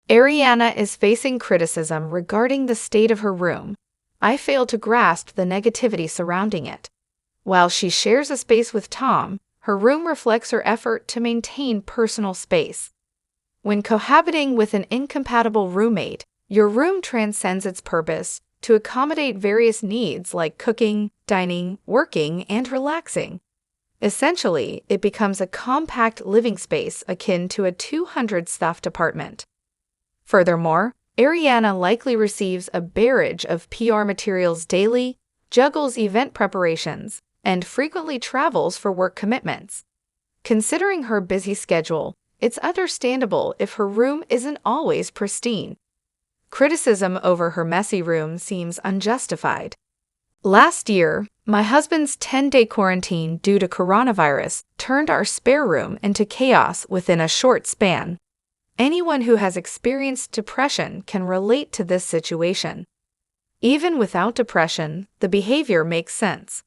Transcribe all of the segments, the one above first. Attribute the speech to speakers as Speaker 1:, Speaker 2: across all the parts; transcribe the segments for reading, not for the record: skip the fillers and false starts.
Speaker 1: Ariana is facing criticism regarding the state of her room. I fail to grasp the negativity surrounding it. While she shares a space with Tom, her room reflects her effort to maintain personal space. When cohabiting with an incompatible roommate, your room transcends its purpose to accommodate various needs like cooking, dining, working, and relaxing. Essentially, it becomes a compact living space akin to a 200-staffed apartment. Furthermore, Ariana likely receives a barrage of PR materials daily, juggles event preparations, and frequently travels for work commitments. Considering her busy schedule, it's understandable if her room isn't always pristine. Criticism over her messy room seems unjustified. Last year, my husband's 10-day quarantine due to coronavirus turned our spare room into chaos within a short span. Anyone who has experienced depression can relate to this situation. Even without depression, the behavior makes sense.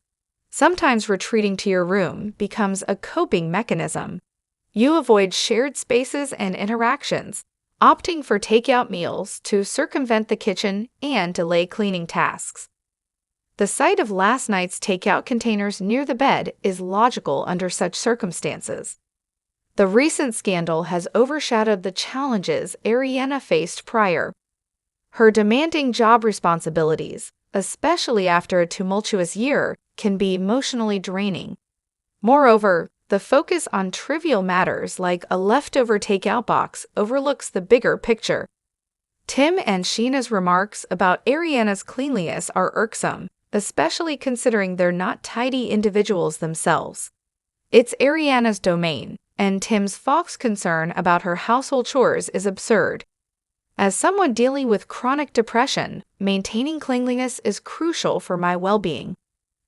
Speaker 1: Sometimes retreating to your room becomes a coping mechanism. You avoid shared spaces and interactions, opting for takeout meals to circumvent the kitchen and delay cleaning tasks. The sight of last night's takeout containers near the bed is logical under such circumstances. The recent scandal has overshadowed the challenges Ariana faced prior. Her demanding job responsibilities, especially after a tumultuous year, can be emotionally draining. Moreover, the focus on trivial matters like a leftover takeout box overlooks the bigger picture. Tim and Sheena's remarks about Ariana's cleanliness are irksome, especially considering they're not tidy individuals themselves. It's Ariana's domain, and Tim's Fox concern about her household chores is absurd. As someone dealing with chronic depression, maintaining cleanliness is crucial for my well-being.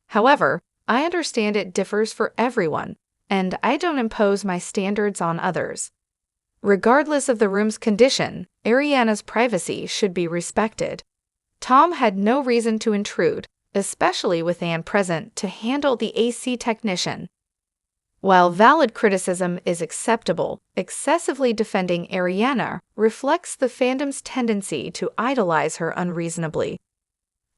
Speaker 1: However, I understand it differs for everyone, and I don't impose my standards on others. Regardless of the room's condition, Ariana's privacy should be respected. Tom had no reason to intrude, especially with Anne present to handle the AC technician. While valid criticism is acceptable, excessively defending Ariana reflects the fandom's tendency to idolize her unreasonably.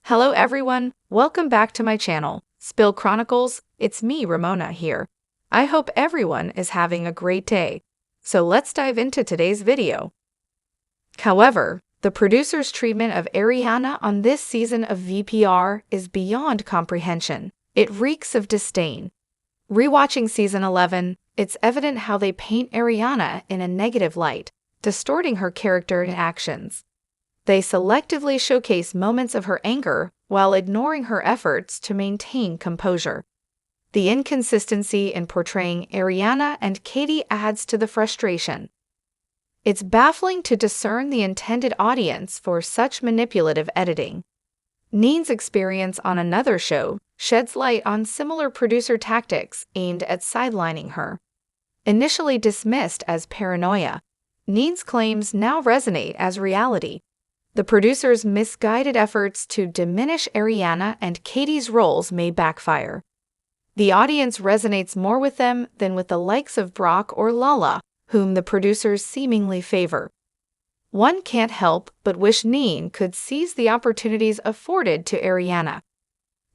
Speaker 1: Hello everyone, welcome back to my channel, Spill Chronicles. It's me, Ramona, here. I hope everyone is having a great day. So let's dive into today's video. However, the producer's treatment of Ariana on this season of VPR is beyond comprehension. It reeks of disdain. Rewatching season 11, it's evident how they paint Ariana in a negative light, distorting her character and actions. They selectively showcase moments of her anger while ignoring her efforts to maintain composure. The inconsistency in portraying Ariana and Katie adds to the frustration. It's baffling to discern the intended audience for such manipulative editing. Neen's experience on another show sheds light on similar producer tactics aimed at sidelining her. Initially dismissed as paranoia, Neen's claims now resonate as reality. The producer's misguided efforts to diminish Ariana and Katie's roles may backfire. The audience resonates more with them than with the likes of Brock or Lala, whom the producers seemingly favor. One can't help but wish Neen could seize the opportunities afforded to Ariana.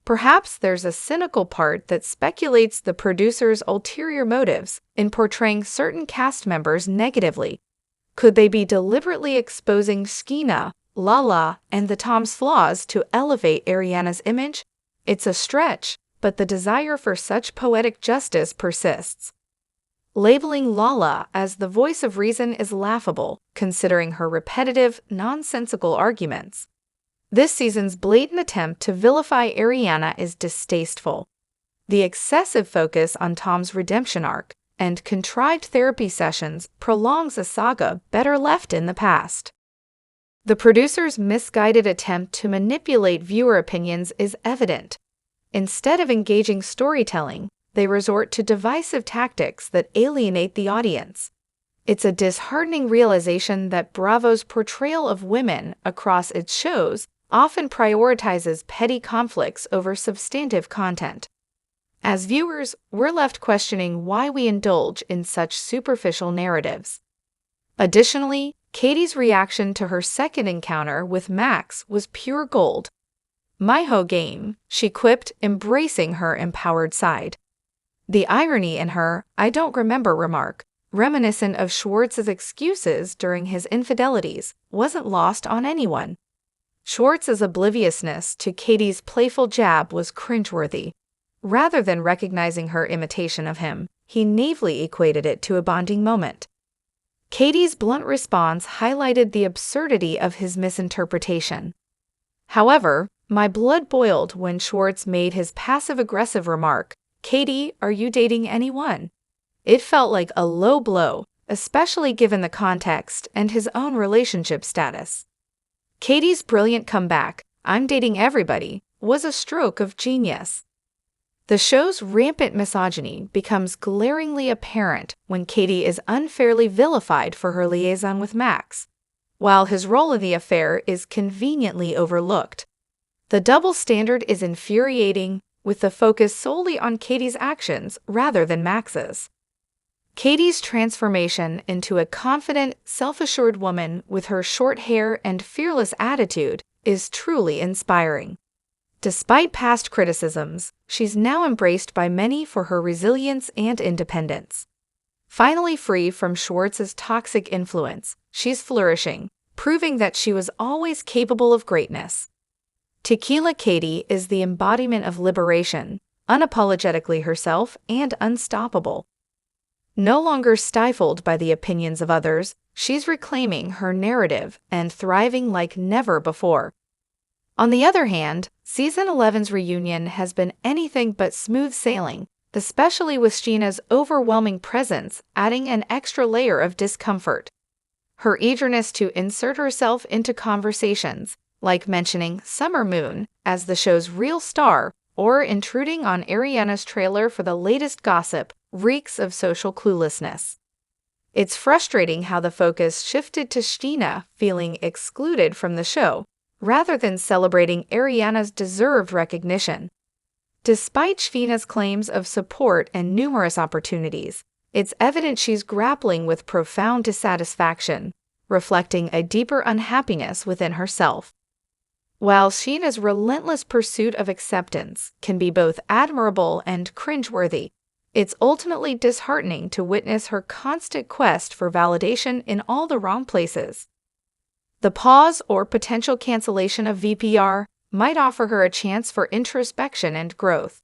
Speaker 1: Perhaps there's a cynical part that speculates the producer's ulterior motives in portraying certain cast members negatively. Could they be deliberately exposing Sheena, Lala, and the Tom's flaws to elevate Ariana's image? It's a stretch, but the desire for such poetic justice persists. Labeling Lala as the voice of reason is laughable, considering her repetitive, nonsensical arguments. This season's blatant attempt to vilify Ariana is distasteful. The excessive focus on Tom's redemption arc and contrived therapy sessions prolongs a saga better left in the past. The producer's misguided attempt to manipulate viewer opinions is evident. Instead of engaging storytelling, they resort to divisive tactics that alienate the audience. It's a disheartening realization that Bravo's portrayal of women across its shows often prioritizes petty conflicts over substantive content. As viewers, we're left questioning why we indulge in such superficial narratives. Additionally, Katie's reaction to her second encounter with Max was pure gold. "My whole game," she quipped, embracing her empowered side. The irony in her "I don't remember" remark, reminiscent of Schwartz's excuses during his infidelities, wasn't lost on anyone. Schwartz's obliviousness to Katie's playful jab was cringeworthy. Rather than recognizing her imitation of him, he naively equated it to a bonding moment. Katie's blunt response highlighted the absurdity of his misinterpretation. However, my blood boiled when Schwartz made his passive-aggressive remark, "Katie, are you dating anyone?" It felt like a low blow, especially given the context and his own relationship status. Katie's brilliant comeback, "I'm dating everybody," was a stroke of genius. The show's rampant misogyny becomes glaringly apparent when Katie is unfairly vilified for her liaison with Max, while his role in the affair is conveniently overlooked. The double standard is infuriating, with the focus solely on Katie's actions rather than Max's. Katie's transformation into a confident, self-assured woman with her short hair and fearless attitude is truly inspiring. Despite past criticisms, she's now embraced by many for her resilience and independence. Finally free from Schwartz's toxic influence, she's flourishing, proving that she was always capable of greatness. Tequila Katie is the embodiment of liberation, unapologetically herself and unstoppable. No longer stifled by the opinions of others, she's reclaiming her narrative and thriving like never before. On the other hand, Season 11's reunion has been anything but smooth sailing, especially with Sheena's overwhelming presence adding an extra layer of discomfort. Her eagerness to insert herself into conversations, like mentioning Summer Moon as the show's real star or intruding on Ariana's trailer for the latest gossip, reeks of social cluelessness. It's frustrating how the focus shifted to Sheena feeling excluded from the show, rather than celebrating Ariana's deserved recognition. Despite Sheena's claims of support and numerous opportunities, it's evident she's grappling with profound dissatisfaction, reflecting a deeper unhappiness within herself. While Sheena's relentless pursuit of acceptance can be both admirable and cringeworthy, it's ultimately disheartening to witness her constant quest for validation in all the wrong places. The pause or potential cancellation of VPR might offer her a chance for introspection and growth.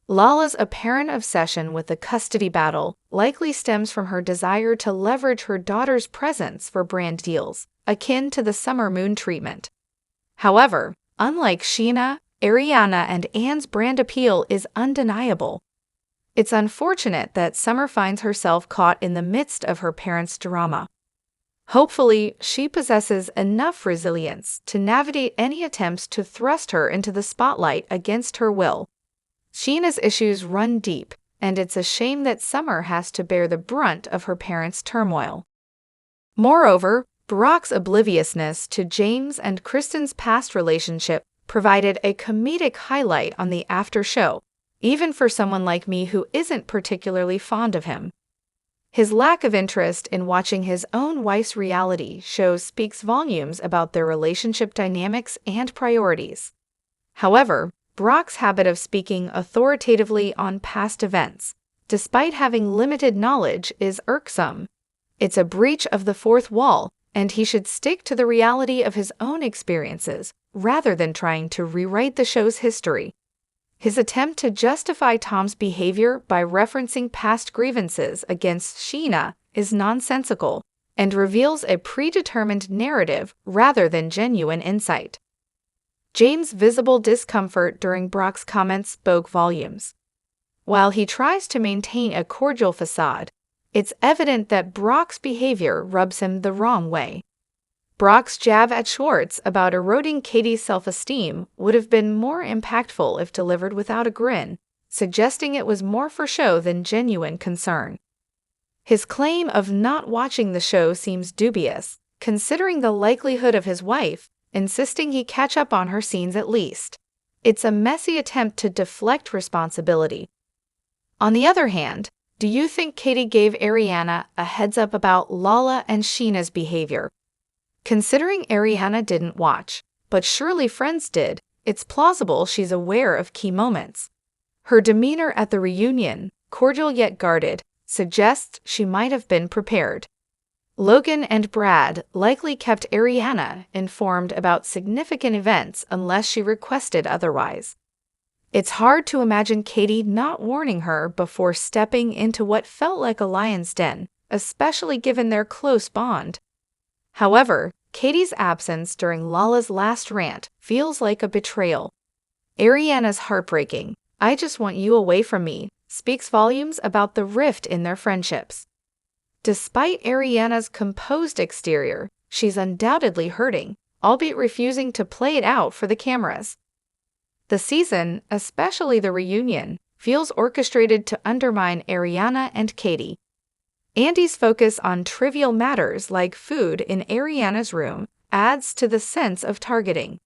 Speaker 1: Lala's apparent obsession with the custody battle likely stems from her desire to leverage her daughter's presence for brand deals, akin to the Summer Moon treatment. However, unlike Sheena, Ariana and Anne's brand appeal is undeniable. It's unfortunate that Summer finds herself caught in the midst of her parents' drama. Hopefully, she possesses enough resilience to navigate any attempts to thrust her into the spotlight against her will. Sheena's issues run deep, and it's a shame that Summer has to bear the brunt of her parents' turmoil. Moreover, Brock's obliviousness to James and Kristen's past relationship provided a comedic highlight on the after show, even for someone like me who isn't particularly fond of him. His lack of interest in watching his own wife's reality shows speaks volumes about their relationship dynamics and priorities. However, Brock's habit of speaking authoritatively on past events, despite having limited knowledge, is irksome. It's a breach of the fourth wall, and he should stick to the reality of his own experiences rather than trying to rewrite the show's history. His attempt to justify Tom's behavior by referencing past grievances against Sheena is nonsensical and reveals a predetermined narrative rather than genuine insight. James' visible discomfort during Brock's comments spoke volumes. While he tries to maintain a cordial facade, it's evident that Brock's behavior rubs him the wrong way. Brock's jab at Schwartz about eroding Katie's self-esteem would have been more impactful if delivered without a grin, suggesting it was more for show than genuine concern. His claim of not watching the show seems dubious, considering the likelihood of his wife insisting he catch up on her scenes at least. It's a messy attempt to deflect responsibility. On the other hand, do you think Katie gave Ariana a heads up about Lala and Sheena's behavior, Considering Ariana didn't watch, but surely friends did, it's plausible she's aware of key moments. Her demeanor at the reunion, cordial yet guarded, suggests she might have been prepared. Logan and Brad likely kept Ariana informed about significant events unless she requested otherwise. It's hard to imagine Katie not warning her before stepping into what felt like a lion's den, especially given their close bond. However, Katie's absence during Lala's last rant feels like a betrayal. Ariana's heartbreaking, "I just want you away from me," speaks volumes about the rift in their friendships. Despite Ariana's composed exterior, she's undoubtedly hurting, albeit refusing to play it out for the cameras. The season, especially the reunion, feels orchestrated to undermine Ariana and Katie. Andy's focus on trivial matters like food in Ariana's room adds to the sense of targeting.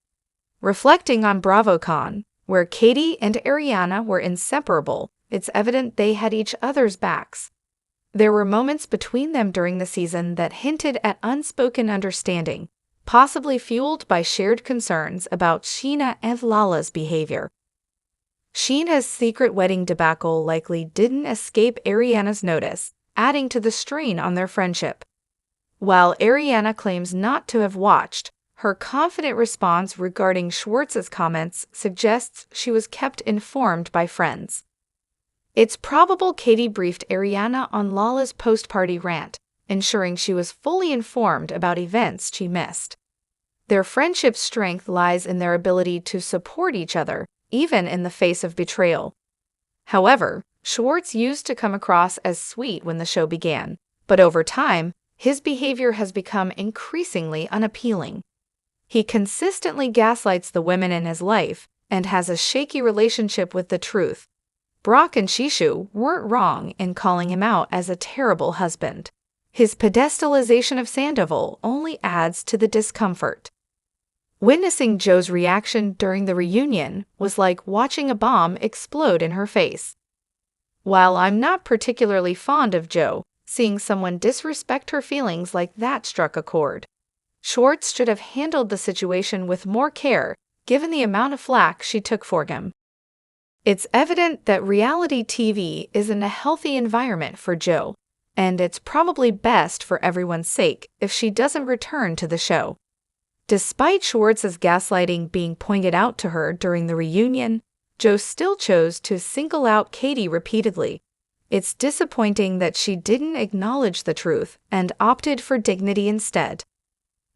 Speaker 1: Reflecting on BravoCon, where Katie and Ariana were inseparable, it's evident they had each other's backs. There were moments between them during the season that hinted at unspoken understanding, possibly fueled by shared concerns about Sheena and Lala's behavior. Sheena's secret wedding debacle likely didn't escape Ariana's notice, adding to the strain on their friendship. While Ariana claims not to have watched, her confident response regarding Schwartz's comments suggests she was kept informed by friends. It's probable Katie briefed Ariana on Lala's post-party rant, ensuring she was fully informed about events she missed. Their friendship's strength lies in their ability to support each other, even in the face of betrayal. However, Schwartz used to come across as sweet when the show began, but over time, his behavior has become increasingly unappealing. He consistently gaslights the women in his life and has a shaky relationship with the truth. Brock and Shishu weren't wrong in calling him out as a terrible husband. His pedestalization of Sandoval only adds to the discomfort. Witnessing Joe's reaction during the reunion was like watching a bomb explode in her face. While I'm not particularly fond of Joe, seeing someone disrespect her feelings like that struck a chord. Schwartz should have handled the situation with more care, given the amount of flack she took for him. It's evident that reality TV isn't a healthy environment for Joe, and it's probably best for everyone's sake if she doesn't return to the show. Despite Schwartz's gaslighting being pointed out to her during the reunion, Joe still chose to single out Katie repeatedly. It's disappointing that she didn't acknowledge the truth and opted for dignity instead.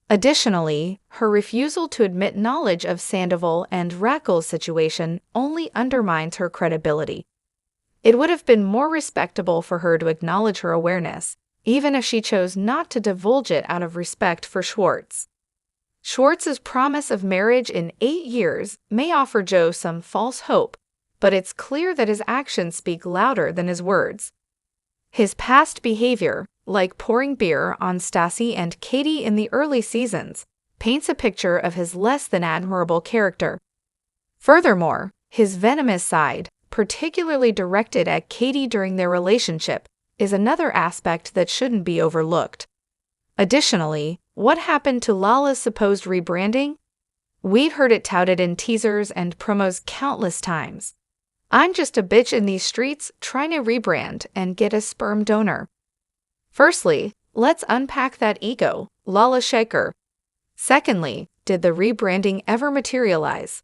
Speaker 1: Additionally, her refusal to admit knowledge of Sandoval and Raquel's situation only undermines her credibility. It would have been more respectable for her to acknowledge her awareness, even if she chose not to divulge it out of respect for Schwartz. Schwartz's promise of marriage in 8 years may offer Joe some false hope, but it's clear that his actions speak louder than his words. His past behavior, like pouring beer on Stassi and Katie in the early seasons, paints a picture of his less than admirable character. Furthermore, his venomous side, particularly directed at Katie during their relationship, is another aspect that shouldn't be overlooked. Additionally, what happened to Lala's supposed rebranding? We've heard it touted in teasers and promos countless times. "I'm just a bitch in these streets trying to rebrand and get a sperm donor." Firstly, let's unpack that ego, Lala Shaker. Secondly, did the rebranding ever materialize?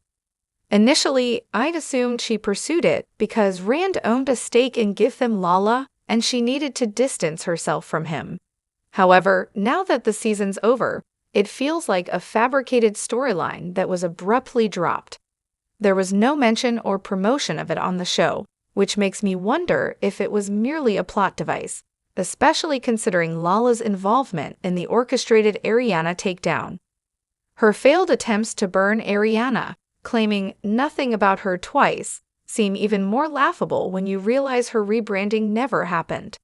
Speaker 1: Initially, I'd assumed she pursued it because Rand owned a stake in Give Them Lala and she needed to distance herself from him. However, now that the season's over, it feels like a fabricated storyline that was abruptly dropped. There was no mention or promotion of it on the show, which makes me wonder if it was merely a plot device, especially considering Lala's involvement in the orchestrated Ariana takedown. Her failed attempts to burn Ariana, claiming nothing about her twice, seem even more laughable when you realize her rebranding never happened.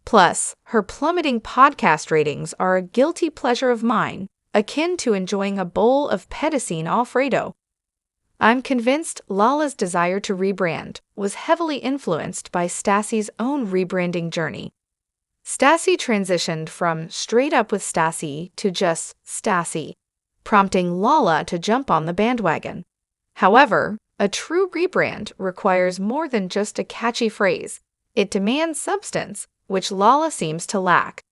Speaker 1: Plus, her plummeting podcast ratings are a guilty pleasure of mine, akin to enjoying a bowl of Pedicine Alfredo. I'm convinced Lala's desire to rebrand was heavily influenced by Stassi's own rebranding journey. Stassi transitioned from straight up with Stassi to just Stassi, prompting Lala to jump on the bandwagon. However, a true rebrand requires more than just a catchy phrase. It demands substance, which Lala seems to lack.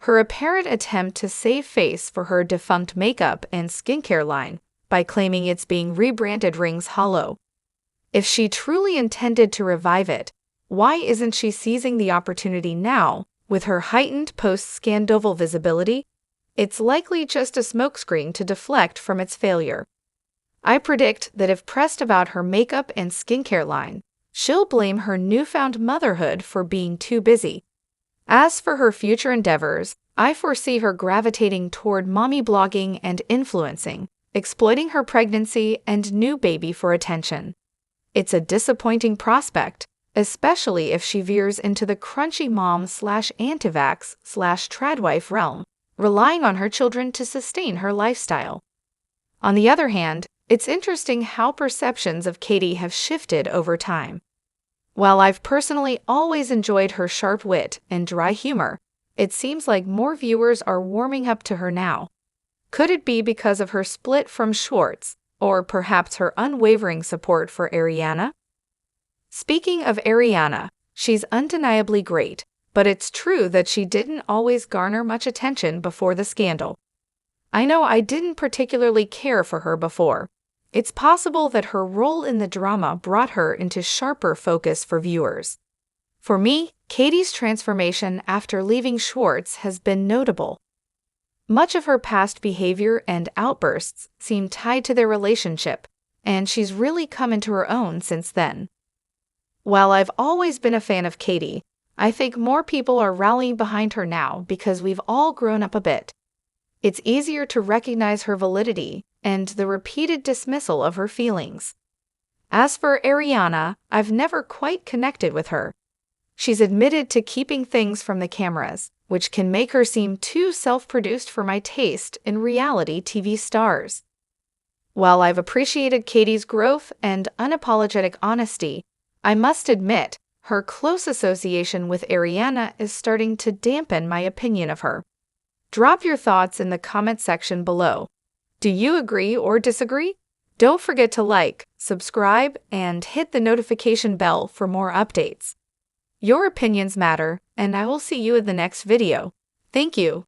Speaker 1: Her apparent attempt to save face for her defunct makeup and skincare line by claiming it's being rebranded rings hollow. If she truly intended to revive it, why isn't she seizing the opportunity now, with her heightened post-Scandoval visibility? It's likely just a smokescreen to deflect from its failure. I predict that if pressed about her makeup and skincare line, she'll blame her newfound motherhood for being too busy. As for her future endeavors, I foresee her gravitating toward mommy blogging and influencing, exploiting her pregnancy and new baby for attention. It's a disappointing prospect, especially if she veers into the crunchy mom/antivax/tradwife realm, relying on her children to sustain her lifestyle. On the other hand, it's interesting how perceptions of Katie have shifted over time. While I've personally always enjoyed her sharp wit and dry humor, it seems like more viewers are warming up to her now. Could it be because of her split from Schwartz, or perhaps her unwavering support for Ariana? Speaking of Ariana, she's undeniably great, but it's true that she didn't always garner much attention before the scandal. I know I didn't particularly care for her before. It's possible that her role in the drama brought her into sharper focus for viewers. For me, Katie's transformation after leaving Schwartz has been notable. Much of her past behavior and outbursts seem tied to their relationship, and she's really come into her own since then. While I've always been a fan of Katie, I think more people are rallying behind her now because we've all grown up a bit. It's easier to recognize her validity and the repeated dismissal of her feelings. As for Ariana, I've never quite connected with her. She's admitted to keeping things from the cameras, which can make her seem too self-produced for my taste in reality TV stars. While I've appreciated Katie's growth and unapologetic honesty, I must admit, her close association with Ariana is starting to dampen my opinion of her. Drop your thoughts in the comment section below. Do you agree or disagree? Don't forget to like, subscribe, and hit the notification bell for more updates. Your opinions matter, and I will see you in the next video. Thank you.